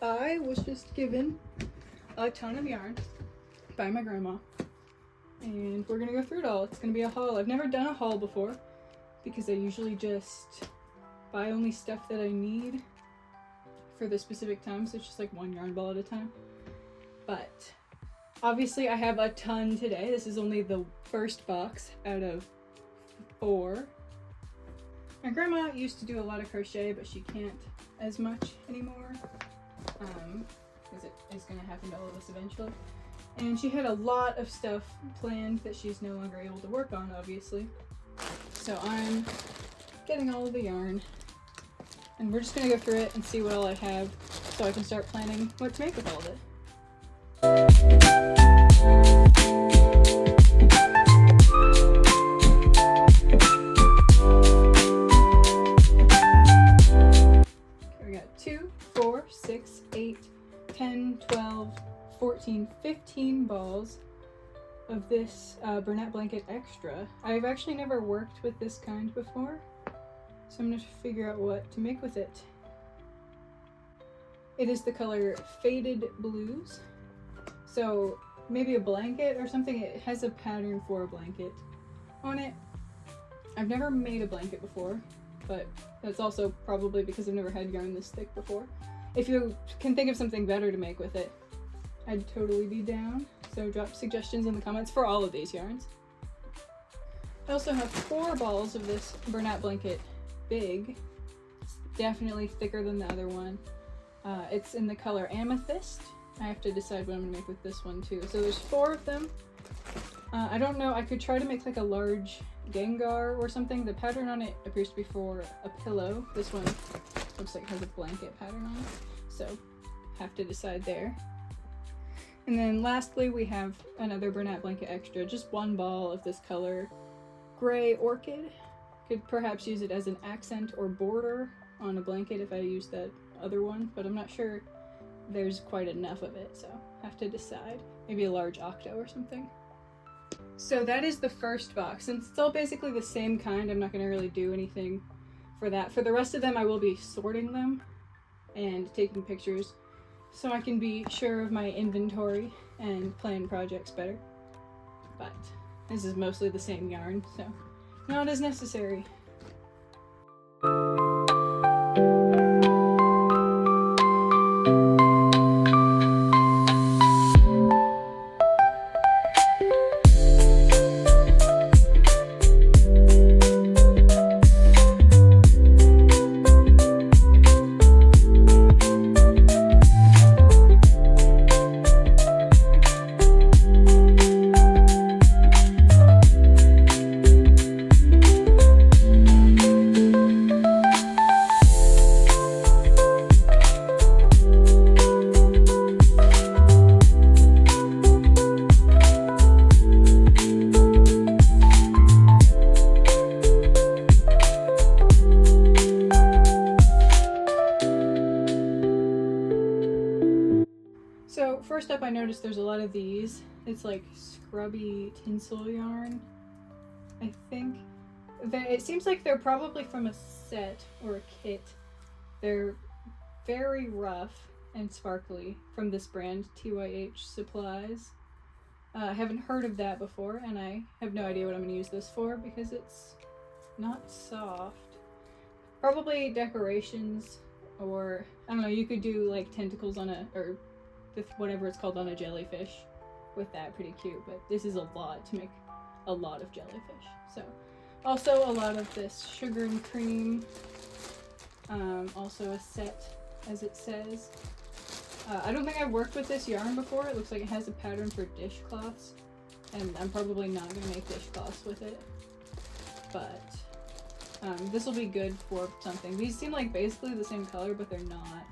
I was just given a ton of yarn by my grandma, and we're gonna go through it all. It's gonna be a haul. I've never done a haul before because I usually just buy only stuff that I need for the specific time, so it's just like one yarn ball at a time. But obviously I have a ton today. This is only the first box out of 4. My grandma used to do a lot of crochet, but she can't as much anymore because it is going to happen to all of us eventually. And she had a lot of stuff planned that she's no longer able to work on, obviously. So I'm getting all of the yarn, and we're just going to go through it and see what all I have so I can start planning what to make with all of it. Okay, we got 2, 4, 6, 8, 10, 12, 14, 15 balls of this Bernat Blanket Extra. I've actually never worked with this kind before, so I'm going to figure out what to make with it. It is the color Faded Blues. So maybe a blanket or something. It has a pattern for a blanket on it. I've never made a blanket before, but that's also probably because I've never had yarn this thick before. If you can think of something better to make with it, I'd totally be down. So drop suggestions in the comments for all of these yarns. I also have 4 balls of this Bernat Blanket Big. It's definitely thicker than the other one. It's in the color Amethyst. I have to decide what I'm gonna make with this one too. So there's 4 of them. I don't know, I could try to make like a large Gengar or something. The pattern on it appears to be for a pillow. This one looks like it has a blanket pattern on it. So have to decide there. And then lastly, we have another Bernat Blanket Extra, just 1 ball of this color Gray Orchid. Could perhaps use it as an accent or border on a blanket if I use that other one, but I'm not sure there's quite enough of it, so have to decide. Maybe a large octo or something. So that is the first box. Since it's all basically the same kind, I'm not going to really do anything for that. For the rest of them, I will be sorting them and taking pictures so I can be sure of my inventory and plan projects better. But this is mostly the same yarn, so not as necessary. So first up, I noticed there's a lot of these. It's like scrubby tinsel yarn, I think. It seems like they're probably from a set or a kit. They're very rough and sparkly from this brand, TYH Supplies. I haven't heard of that before, and I have no idea what I'm going to use this for because it's not soft. Probably decorations, or I don't know, you could do like tentacles on a, or whatever it's called on a jellyfish with that. Pretty cute, but this is a lot to make a lot of jellyfish. So also a lot of this sugar and cream, also a set as it says. I don't think I've worked with this yarn before. It looks like it has a pattern for dishcloths, and I'm probably not going to make dishcloths with it, but this will be good for something. These seem like basically the same color, but they're not.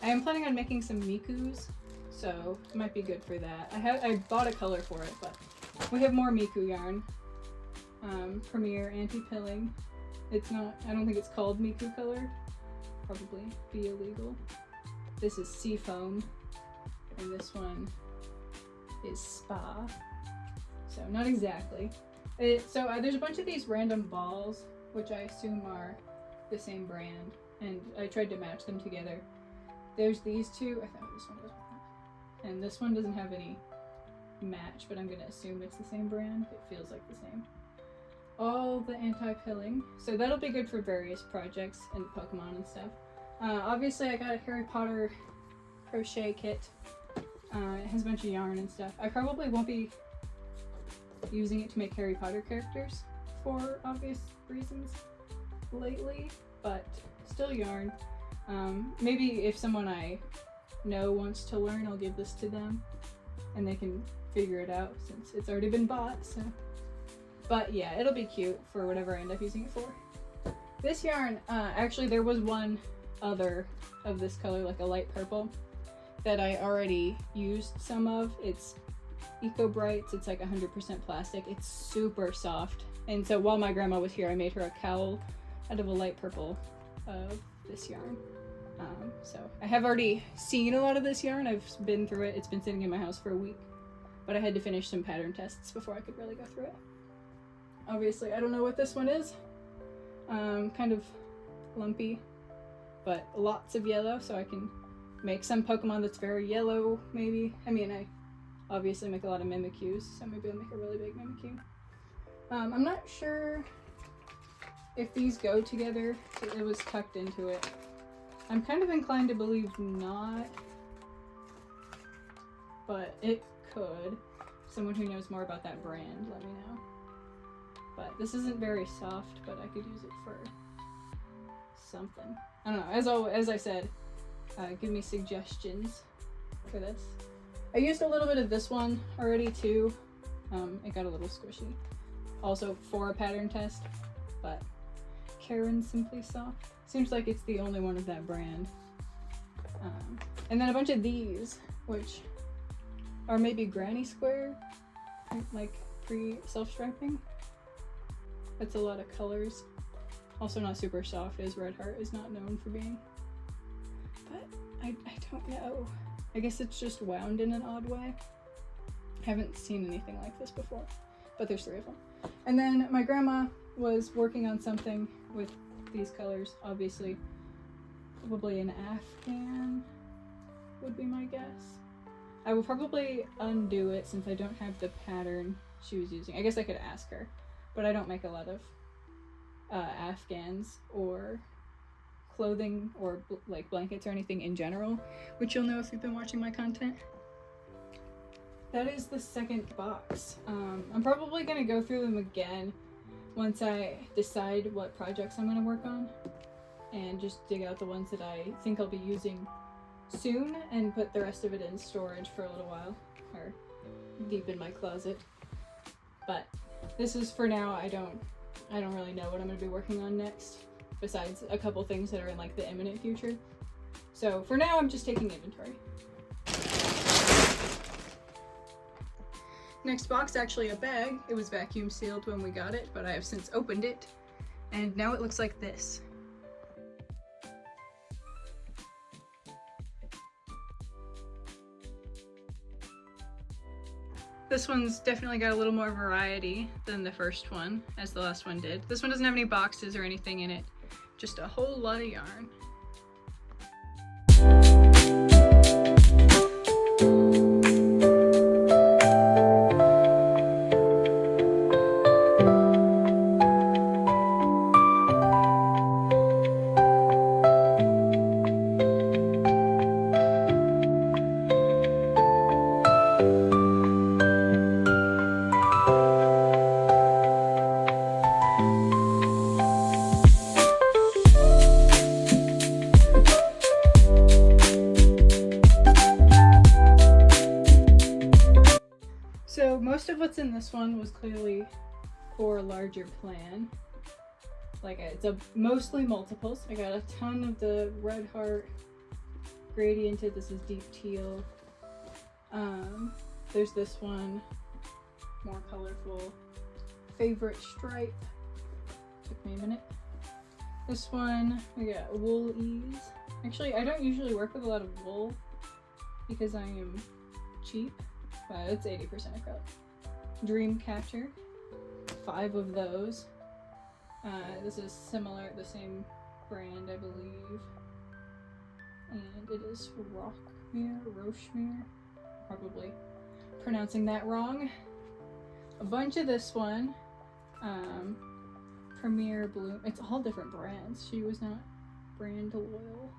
I am planning on making some mikus, so it might be good for that. I bought a color for it, but we have more miku yarn. Premier anti-pilling. It's not, I don't think it's called miku color. Probably be illegal. This is Seafoam, and this one is Spa. So not exactly. So there's a bunch of these random balls, which I assume are the same brand, and I tried to match them together. there's these two. I thought this one goes with that. And this one doesn't have any match, but I'm gonna assume it's the same brand. It feels like the same. All the anti-pilling. So that'll be good for various projects and Pokemon and stuff. Obviously I got a Harry Potter crochet kit. It has a bunch of yarn and stuff. I probably won't be using it to make Harry Potter characters for obvious reasons lately, but still yarn. Maybe if someone I know wants to learn, I'll give this to them and they can figure it out since it's already been bought. So, but yeah, it'll be cute for whatever I end up using it for. This yarn, actually there was one other of this color, like a light purple, that I already used some of. It's Eco Brights. It's like 100% plastic. It's super soft. And so while my grandma was here, I made her a cowl out of a light purple of this yarn. So I have already seen a lot of this yarn. I've been through it. It's been sitting in my house for a week, but I had to finish some pattern tests before I could really go through it. Obviously, I don't know what this one is. Kind of lumpy, but lots of yellow, so I can make some Pokemon that's very yellow, maybe. I mean, I obviously make a lot of Mimikyus, so maybe I'll make a really big Mimikyu. I'm not sure if these go together. It was tucked into it. I'm kind of inclined to believe not, but it could. Someone who knows more about that brand, let me know. But this isn't very soft, but I could use it for something. I don't know, as I said, give me suggestions for this. I used a little bit of this one already too. It got a little squishy. Also for a pattern test, but Karen Simply Soft. Seems like it's the only one of that brand. And then a bunch of these, which are maybe granny square, like pre-self-striping. That's a lot of colors. Also not super soft, as Red Heart is not known for being. But I don't know. I guess it's just wound in an odd way. I haven't seen anything like this before, but there's 3 of them. And then my grandma was working on something with these colors, obviously. Probably an Afghan would be my guess. I will probably undo it since I don't have the pattern she was using. I guess I could ask her, but I don't make a lot of Afghans or clothing or like blankets or anything in general, which you'll know if you've been watching my content. That is the second box. I'm probably gonna go through them again once I decide what projects I'm gonna work on and just dig out the ones that I think I'll be using soon and put the rest of it in storage for a little while, or deep in my closet. But this is for now. I don't really know what I'm gonna be working on next, besides a couple things that are in like the imminent future. So for now, I'm just taking inventory. Next box, actually a bag. It was vacuum sealed when we got it, but I have since opened it, and now it looks like this. This one's definitely got a little more variety than the first one, as the last one did. This one doesn't have any boxes or anything in it, just a whole lot of yarn. So most of what's in this one was clearly for a larger plan. Like it's mostly multiples. I got a ton of the Red Heart gradiented. This is deep teal. There's this one, more colorful. Favorite stripe. Took me a minute. This one, we got wool ease. Actually, I don't usually work with a lot of wool because I am cheap. But it's 80% acrylic. Dream Catcher, 5 of those. This is similar, the same brand, I believe. and it is Rochemere, probably pronouncing that wrong. A bunch of this one, Premier Bloom. It's all different brands. She was not brand loyal,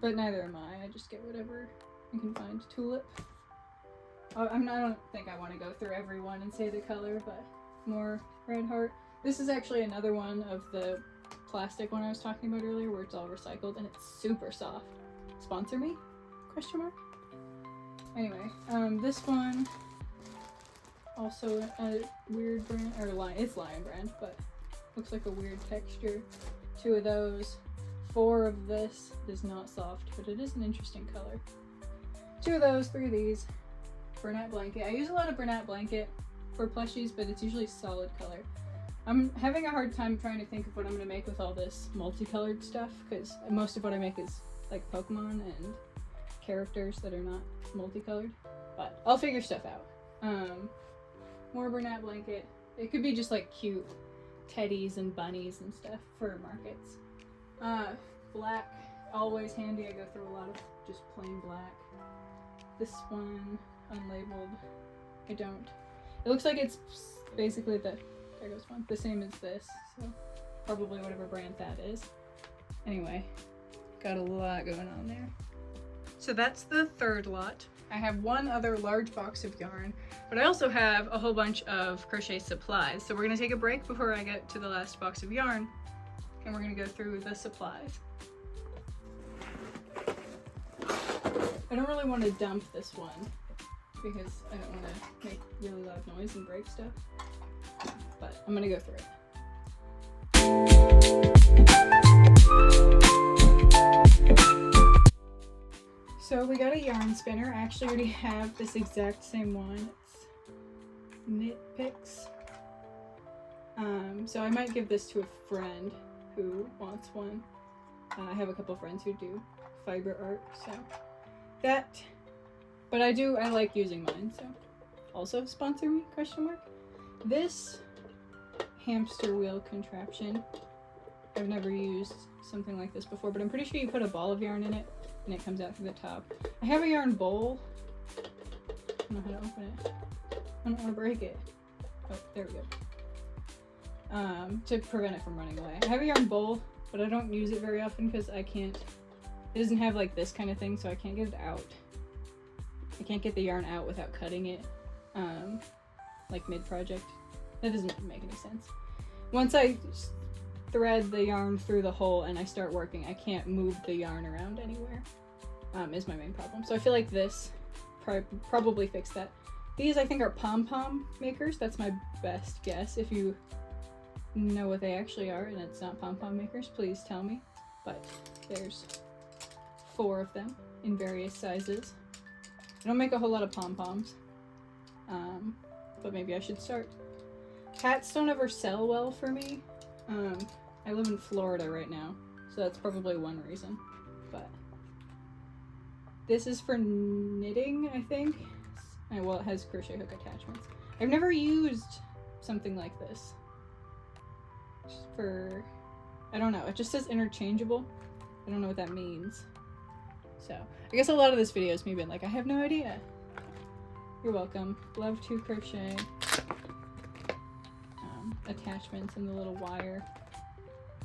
but neither am I. I just get whatever I can find. Tulip. I don't think I want to go through every one and say the color, but more Red Heart. This is actually another one of the plastic one I was talking about earlier, where it's all recycled and it's super soft. Sponsor me? Question mark. Anyway, this one also a weird brand, or it's Lion brand, but looks like a weird texture. 2 of those. 4 of this is not soft, but it is an interesting color. 2 of those, 3 of these. Bernat blanket. I use a lot of Bernat blanket for plushies, but it's usually solid color. I'm having a hard time trying to think of what I'm going to make with all this multicolored stuff, because most of what I make is like Pokemon and characters that are not multicolored, but I'll figure stuff out. More Bernat blanket. It could be just like cute teddies and bunnies and stuff for markets. Black, always handy. I go through a lot of just plain black. This one, unlabeled. I don't. It looks like it's basically there goes one. The same as this, so probably whatever brand that is. Anyway, got a lot going on there. So that's the 3rd lot. I have one other large box of yarn, but I also have a whole bunch of crochet supplies. So we're gonna take a break before I get to the last box of yarn, and we're gonna go through the supplies. I don't really want to dump this one because I don't want to make really loud noise and break stuff, but I'm gonna go through it. So we got a yarn spinner. I actually already have this exact same one. It's Knit Picks. So I might give this to a friend who wants one. I have a couple friends who do fiber art, so that. But I like using mine, so also sponsor me, question mark. This hamster wheel contraption, I've never used something like this before, but I'm pretty sure you put a ball of yarn in it and it comes out through the top. I have a yarn bowl. I don't know how to open it. I don't want to break it. Oh, there we go. To prevent it from running away. I have a yarn bowl, but I don't use it very often because it doesn't have like this kind of thing, so I can't get it out. I can't get the yarn out without cutting it, like mid-project. That doesn't make any sense. Once I thread the yarn through the hole and I start working, I can't move the yarn around anywhere, is my main problem. So I feel like this probably fix that. These I think are pom-pom makers. That's my best guess. If you know what they actually are and it's not pom-pom makers, please tell me. But there's 4 of them in various sizes. I don't make a whole lot of pom-poms, but maybe I should start. Hats don't ever sell well for me. I live in Florida right now, so that's probably one reason. But this is for knitting, I think. Well, it has crochet hook attachments. I've never used something like this. Just for, I don't know, it just says interchangeable. I don't know what that means. So, I guess a lot of this video is me being like, I have no idea. You're welcome. Love to crochet. Attachments and the little wire.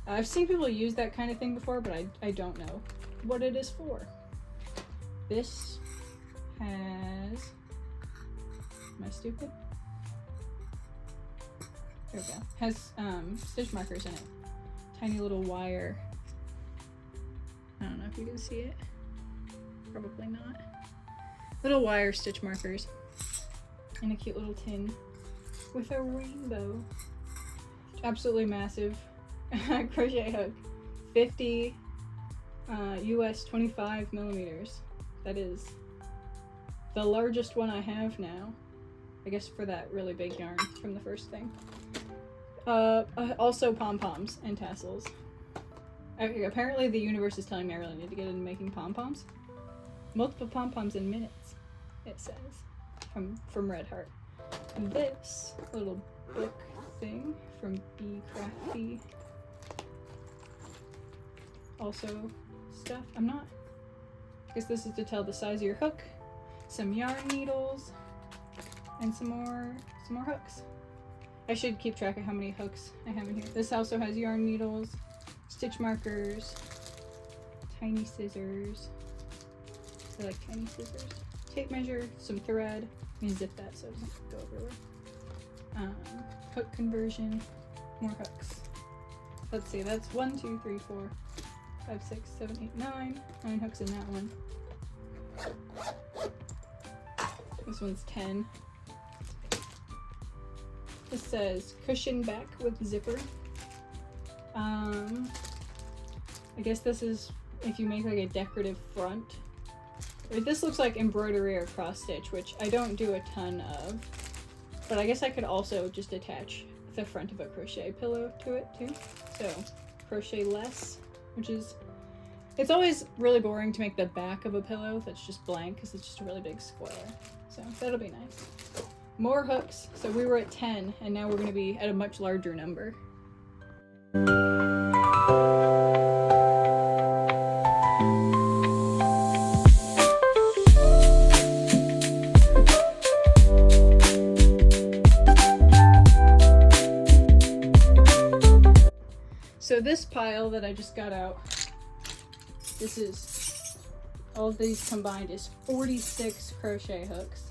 I've seen people use that kind of thing before, but I don't know what it is for. This has... Am I stupid? There we go. Has stitch markers in it. Tiny little wire. I don't know if you can see it. Probably not. Little wire stitch markers. And a cute little tin with a rainbow. Absolutely massive crochet hook. 50 US 25 millimeters. That is the largest one I have now. I guess for that really big yarn from the first thing. Also pom-poms and tassels. Okay, apparently the universe is telling me I really need to get into making pom-poms. Multiple pom-poms in minutes, it says, from Red Heart. And this little book thing from Be Crafty. Also stuff. I'm not. I guess this is to tell the size of your hook. Some yarn needles, and some more hooks. I should keep track of how many hooks I have in here. This also has yarn needles, stitch markers, tiny scissors. I like tiny scissors. Tape measure, some thread. I'm gonna zip that so it doesn't go everywhere. Hook conversion, more hooks. Let's see, that's 1, 2, 3, 4, 5, 6, 7, 8, 9. 9 hooks in that one. This one's 10. This says cushion back with zipper. I guess this is if you make like a decorative front. This looks like embroidery or cross stitch, which I don't do a ton of. But I guess I could also just attach the front of a crochet pillow to it too. So crochet less, which is, it's always really boring to make the back of a pillow that's just blank because it's just a really big square. So that'll be nice. More hooks. So we were at 10 and now we're going to be at a much larger number. So this pile that I just got out, this is, all of these combined is 46 crochet hooks.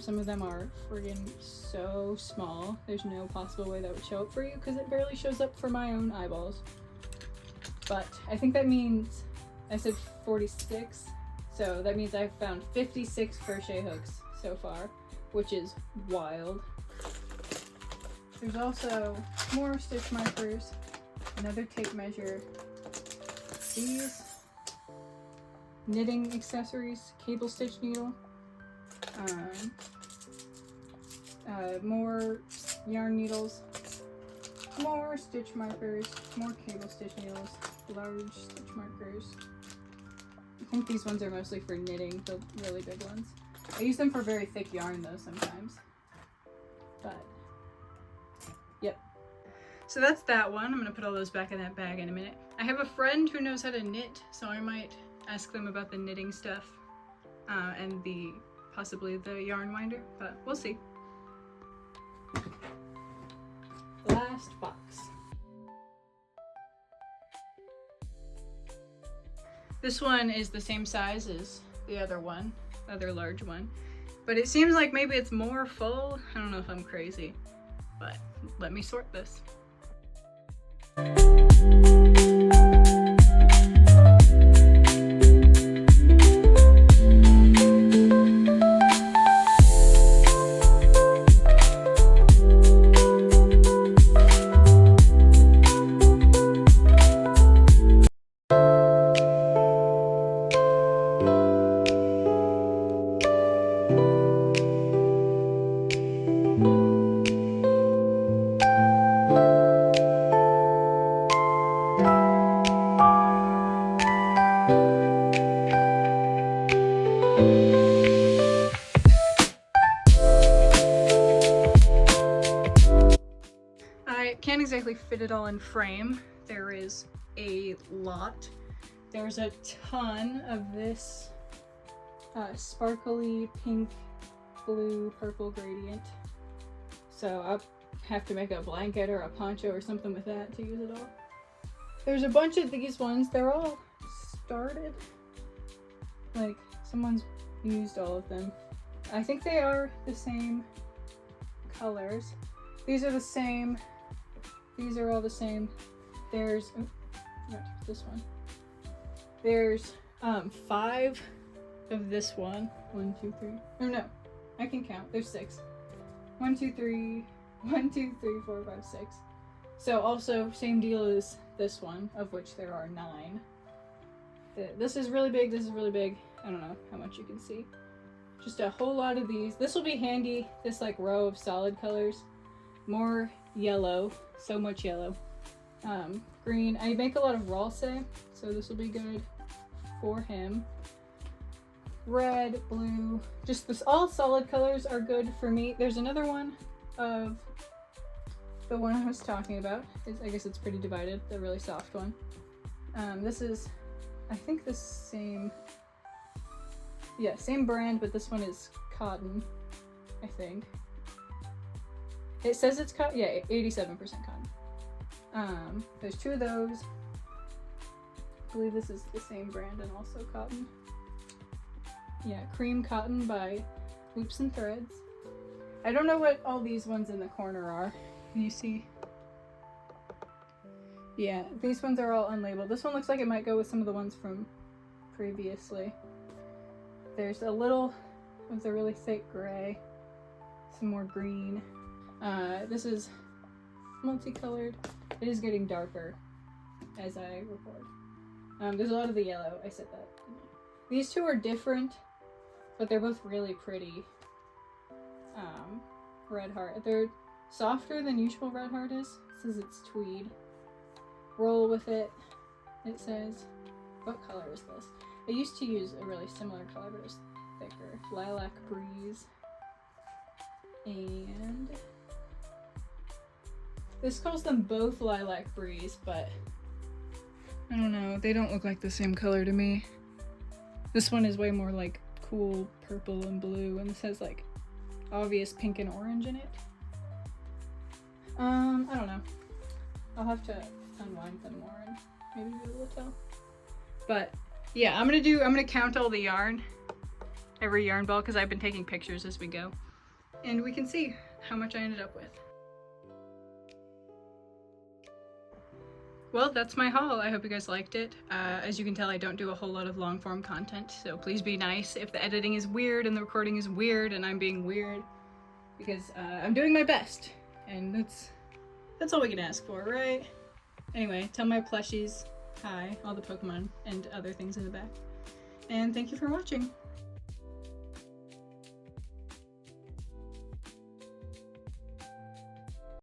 Some of them are friggin' so small. There's no possible way that would show up for you because it barely shows up for my own eyeballs. But I think that means, I said 46, so that means I've found 56 crochet hooks so far, which is wild. There's also more stitch markers, another tape measure, these knitting accessories, cable stitch needle, more yarn needles, more stitch markers, more cable stitch needles, large stitch markers. I think these ones are mostly for knitting, the really big ones. I use them for very thick yarn though sometimes, but yep. So that's that one. I'm gonna put all those back in that bag in a minute. I have a friend who knows how to knit, so I might ask them about the knitting stuff and possibly the yarn winder, but we'll see. Last box. This one is the same size as the other one, the other large one, but it seems like maybe it's more full. I don't know if I'm crazy, but let me sort this. Can't exactly fit it all in frame. There is a lot. There's a ton of this sparkly pink, blue, purple gradient. So I'll have to make a blanket or a poncho or something with that to use it all. There's a bunch of these ones. They're all started. Like someone's used all of them. I think they are the same colors. These are the same. These are all the same. There's, oh, no, this one. There's 5 of this one. 1, 2, 3. Oh no, I can count. There's 6. 1, 2, 3. 1, 2, 3, 4, 5, 6. So also same deal as this one, of which there are 9. This is really big. This is really big. I don't know how much you can see. Just a whole lot of these. This will be handy. This like row of solid colors. More yellow. So much yellow. Green. I make a lot of raw say, so this will be good for him. Red, blue, just this, all solid colors are good for me. There's another one of the one I was talking about. I guess it's pretty divided, the really soft one. This is I think the same, yeah, same brand, but this one is cotton, I think. It says it's cotton, yeah, 87% cotton. There's 2 of those. I believe this is the same brand and also cotton. Yeah, cream cotton by Loops and Threads. I don't know what all these ones in the corner are. Can you see? Yeah, these ones are all unlabeled. This one looks like it might go with some of the ones from previously. There's a little with a really thick gray, some more green. This is multicolored. It is getting darker as I record. There's a lot of the yellow, I said that. These 2 are different, but they're both really pretty. Red Heart. They're softer than usual Red Heart is. It says it's tweed. Roll with it, it says. What color is this? I used to use a really similar color, but it's thicker. Lilac Breeze. And this calls them both Lilac Breeze, but I don't know. They don't look like the same color to me. This one is way more like cool purple and blue, and this has like obvious pink and orange in it. I don't know. I'll have to unwind them more and maybe be able to tell. But yeah, I'm gonna count all the yarn, every yarn ball, because I've been taking pictures as we go, and we can see how much I ended up with. Well, that's my haul. I hope you guys liked it. As you can tell, I don't do a whole lot of long form content, so please be nice if the editing is weird and the recording is weird and I'm being weird, because I'm doing my best, and that's all we can ask for, right? Anyway, tell my plushies hi, all the Pokemon and other things in the back, and thank you for watching.